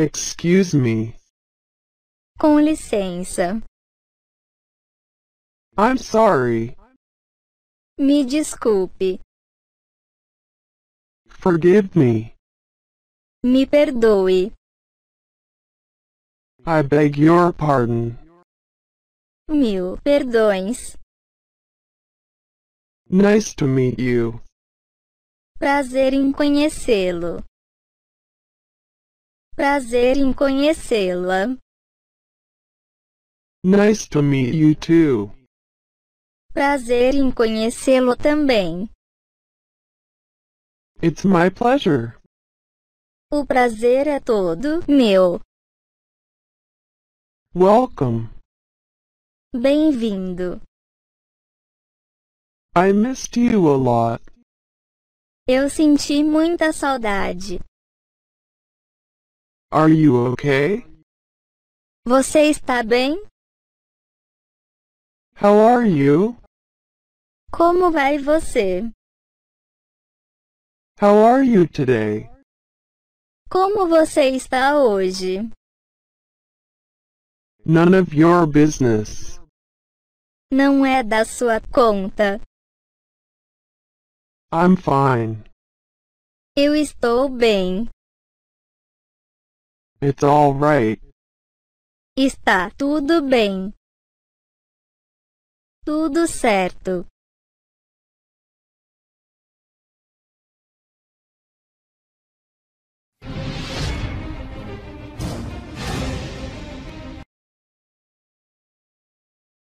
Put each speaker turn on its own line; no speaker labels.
Excuse me.
Com licença.
I'm sorry.
Me desculpe.
Forgive me.
Me perdoe.
I beg your pardon.
Mil perdões.
Nice to meet you.
Prazer em conhecê-lo. Prazer em conhecê-la.
Nice to meet you too.
Prazer em conhecê-lo também.
It's my pleasure.
O prazer é todo meu.
Welcome.
Bem-vindo.
I missed you a lot.
Eu senti muita saudade.
Are you okay?
Você está bem?
How are you?
Como vai você?
How are you today?
Como você está hoje?
None of your business.
Não é da sua conta.
I'm fine.
Eu estou bem.
It's all right.
Está tudo bem. Tudo certo.